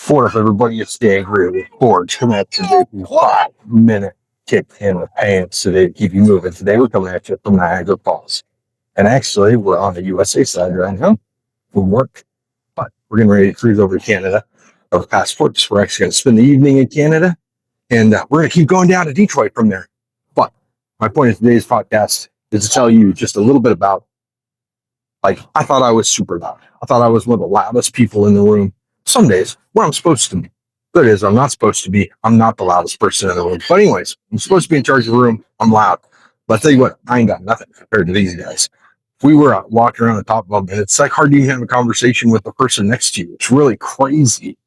What if everybody gets angry with boards coming at you 5 minute kick in the pants so they keep you moving? Today we're coming at you from Niagara Falls. And actually, we're on the USA side right now for work, but we're getting ready to cruise over to Canada. Our passports. We're actually going to spend the evening in Canada, and we're going to keep going down to Detroit from there. But my point of today's podcast is to tell you just a little bit about, I thought I was super loud. I thought I was one of the loudest people in the room. Some days, where I'm supposed to be. Good is I'm not supposed to be. I'm not the loudest person in the room. But anyways, I'm supposed to be in charge of the room. I'm loud. But I'll tell you what, I ain't got nothing compared to these guys. We were walking around the top of them, and it's like hard to even have a conversation with the person next to you. It's really crazy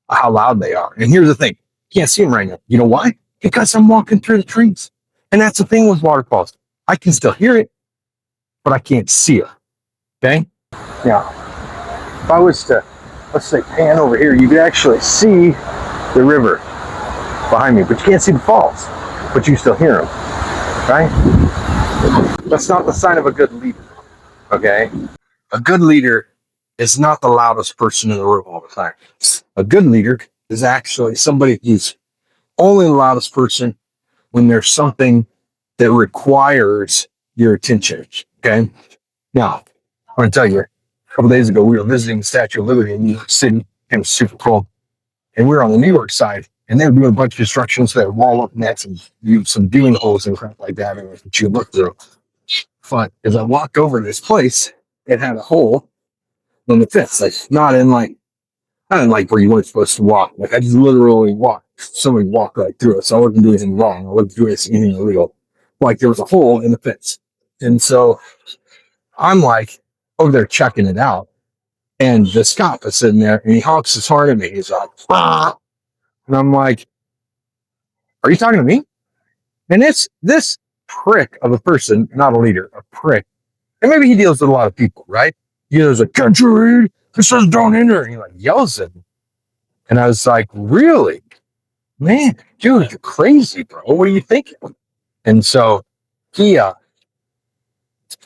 how loud they are. And here's the thing. You can't see them right now. You know why? Because I'm walking through the trees. And that's the thing with waterfalls. I can still hear it, but I can't see it. Okay? Now, if I was to, let's say, pan over here, you could actually see the river behind me, but you can't see the falls, but you still hear them, right? That's not the sign of a good leader, okay? A good leader is not the loudest person in the room all the time. A good leader is actually somebody who's only the loudest person when there's something that requires your attention, okay? Now, I'm going to tell you, a couple days ago, we were visiting the Statue of Liberty in New York City. It was super cool. And we were on the New York side, and they were doing a bunch of construction, so they had wall up nets and some viewing holes and crap like that that you look through. But as I walked over to this place, it had a hole in the fence, not in where you weren't supposed to walk. Like I just literally somebody walked right through it, so I wasn't doing anything wrong. I wasn't doing anything illegal. Like there was a hole in the fence. And so I'm over there checking it out. And this cop is sitting there and he honks his horn at me. He's like, ah. And I'm like, are you talking to me? And it's this prick of a person, not a leader, a prick. And maybe he deals with a lot of people, right? He goes like, can't you read? It says don't enter. And he yells at me. And I was like, really? Man, dude, you're crazy, bro. What are you thinking? And so he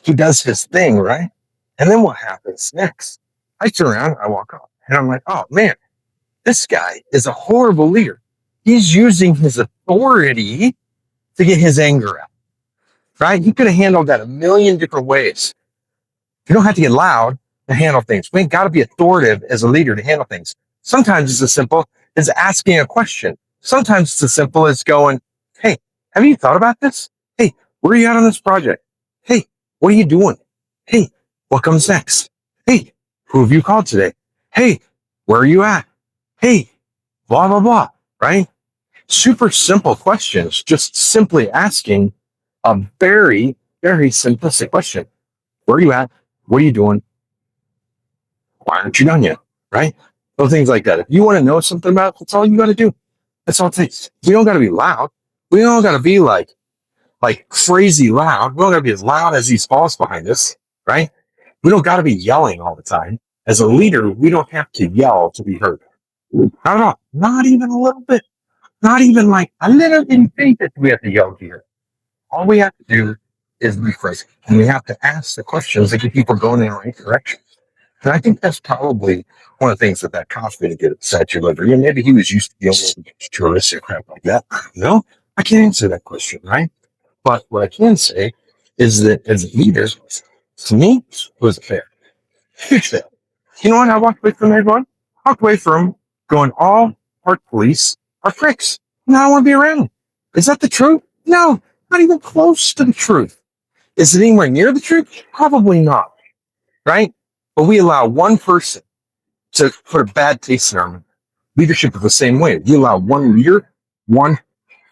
does his thing, right? And then what happens next? I turn around, I walk off, and I'm like, oh man, this guy is a horrible leader. He's using his authority to get his anger out, right? He could have handled that a million different ways. You don't have to get loud to handle things. We ain't got to be authoritative as a leader to handle things. Sometimes it's as simple as asking a question. Sometimes it's as simple as going, hey, have you thought about this? Hey, where are you at on this project? Hey, what are you doing? Hey, what comes next? Hey, who have you called today? Hey, where are you at? Hey, blah, blah, blah, right? Super simple questions, just simply asking a very, very simplistic question. Where are you at? What are you doing? Why aren't you done yet? Right? Those things like that. If you want to know something about it, that's all you got to do. That's all it takes. We don't got to be loud. We don't got to be like crazy loud. We don't got to be as loud as these falls behind us, right? We don't got to be yelling all the time. As a leader, we don't have to yell to be heard. Not at all. Not even a little bit. Not even a little bit that we have to yell here. All we have to do is be present. And we have to ask the questions that get people going in the right direction. And I think that's probably one of the things that cop's going to get at the Statue of Liberty. And maybe he was used to dealing with tourists or crap like that. No, I can't answer that question, right? But what I can say is that as a leader, to me, it was a fair. Huge fail. You know what? I walked away from everyone. I walked away from going, all our police are pricks. And I don't want to be around them. Is that the truth? No, not even close to the truth. Is it anywhere near the truth? Probably not. Right? But we allow one person to put a bad taste in our mouth. Leadership is the same way. You allow one leader, one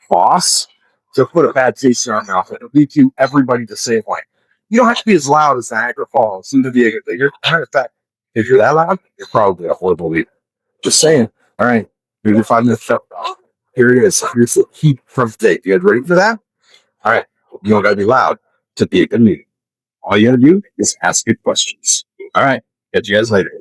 boss to put a bad taste in our mouth. It'll lead to everybody the same way. You don't have to be as loud as Niagara Falls to be a good leader. Matter of fact, if you're that loud, you're probably a horrible leader. Just saying. All right. Here's your 5 minutes up. Here it is. Here's the heat from today. You guys ready for that? All right. You don't got to be loud to be a good leader. All you got to do is ask good questions. All right. Catch you guys later.